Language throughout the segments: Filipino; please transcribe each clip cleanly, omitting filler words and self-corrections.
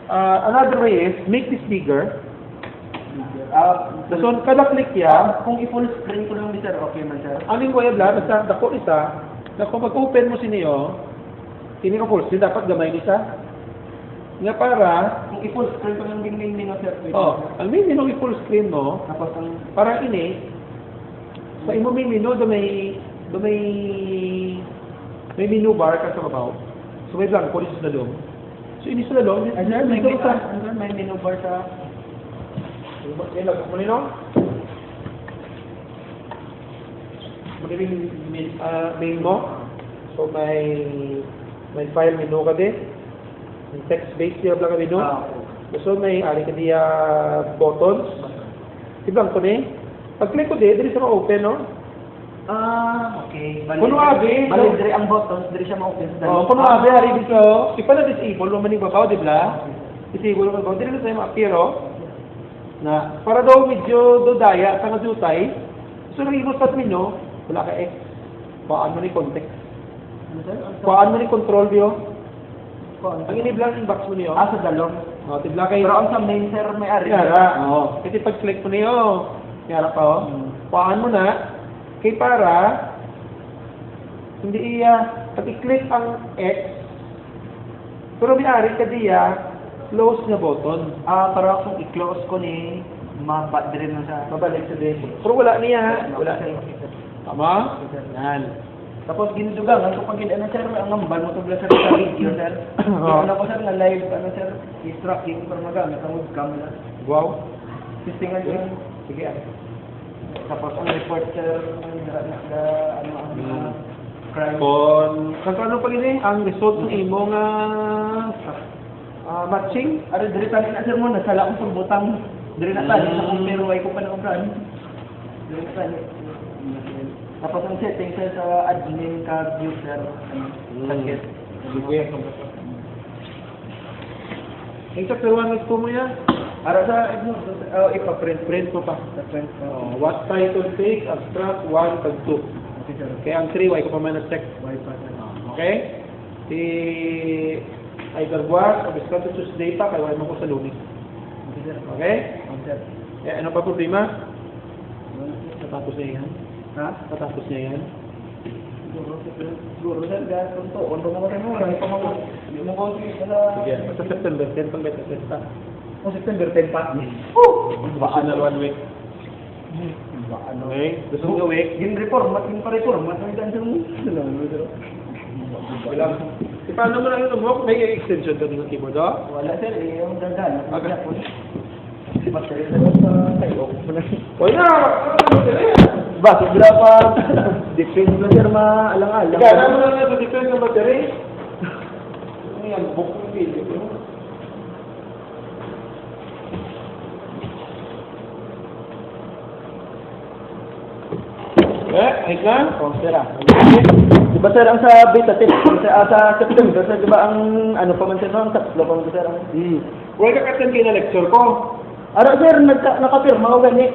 Another way is, make this bigger. So, kada click ya, Kung i-full screen ko lang ni sir, okay man sir. aning ko ya bla, basta dako isa, na kung mag-open mo siniyo, hindi ko full screen, dapat gamay isa. Nga para, Kung i-full screen ko lang din no sir. Pwede oh, sir. ang main menu i-full screen mo, Tapos ang parang ini, sa imo main menu, may menu bar ka sa babaw. So, may blanco dito sa dalong. So, ini sa dalong, ay sir, may dito sa... may menu bar sa Yan, lagos mo nino. Magiging main mo. So, may file menu ka din. May text-based yung lang ka menu. So, may ari ka diya buttons. Ibang ko ni. Pag-click ko din, dili sa ma-open, no? okay. Kuno abi, Bali, dire ang buttons, dire siya ma-open sa Oh, kuno abi, ari dito. Ipa na disable, mo maning babaw, di ba? Disable mo babaw. Dili na sa'yo ma-appear, oh. Na, para daw medyo dodaya, sa kadutay, so nag-ibot sa menu, wala ka X. Paan mo ni context. Ano sir? Paan mo ni control view. Ang Ang iniblang inbox mo niyo. sa dalong. Oh, tibla kay... Pero ang sa main sir may ari. Yara, oh. Kasi pag-click mo niyo, yara pa, oh. Paan mo na, kay para, hindi iya, pag i-click ang X, pero may ari ka diya, close na button. Para kung i-close ko ni mabat dire na sa Mabalik sa din. Pero wala niya. Wala niya. Tama? Yan. Tapos ginudugangan kapag gid ano sir ang ngambal mo tubla sa video sir. Ano ko sir nga live ano sir instructing para magamit ang webcam na. Wow. Testingan yun. Sige. Tapos ang report sir ano ang crime. Kung ano pa gini, ang result ng imo nga matching. Ari dire tani na sir mo nasala ko sa butang dire na tani sa compare way ko pa na brand. Dire na tani. Tapos ang setting sir sa admin ka user target. Sige. Ito pero ano gusto mo yan? Para sa ipa-print Print mo pa. sa print Oh, what title take? Abstract 1 tag 2. Okay sir. Kaya ang 3, why ko pa man na-check. Wi-Fi sir. Okay? Si either buwas o biskan to choose data kaya wala mo ko sa lunes. Okay sir. Okay? Okay sir. Eh, ano pa problema? Natapos niya yan. Ha? Natapos niya yan. Siguro sir, gas to. Kung mo rin mo, lang ipamamo. Hindi mo ko sa Sige. Sa September 10 pang beta testa. September 10 pa. Final 1 week. Ano? Okay? Gusto mo week? Gin-reformat, gin-pa-reformat. Ang dancer mo. Bilang. Paano mo lang yun mo? May extension ka ng keyboard, oh? Wala sir, yung gagana. Okay. Battery sa tayo. Hoy na! Bakit bila pa? Depende na sir, maalang-alang. Ikaw, alam mo na nga, depend ng battery. Ano yan? Book yung video. Ayos na? Oh, sir ah. Diba sir, ang sa beta test, sa September, sir, diba ang ano pa man sir, ang tatlo pa man sir. Huwag kakatan kayo na lecture ko. Ano sir, nakapirma ko gani.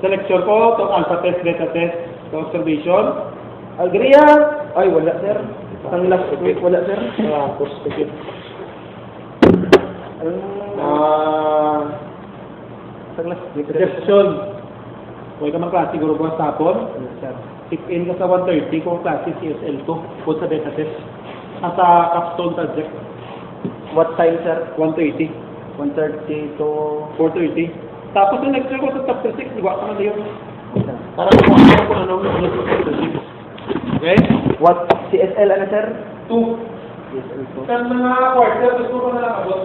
Sa lecture ko, itong alpha test, beta test, itong observation. Algeria, ay wala sir. Ang last week, wala sir. Perspective. Ang last week, sir. Suggestion. Huwag ka mang klase, siguro bukas tapon. Yes, sir. Tip-in ka sa 130 kung klase CSL ko. Kung sa beta test. Sa capstone subject. What time sir? 130. 1:30 to 4:30. Tapos yung lecture ko sa chapter 6, diba ka na yun? sir. Para kung ano chapter 6. Okay? What CSL ano sir? 2. CSL to. Sa mga quarter, gusto ko na lang abot.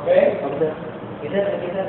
Okay? Okay sir. Okay sir, okay sir.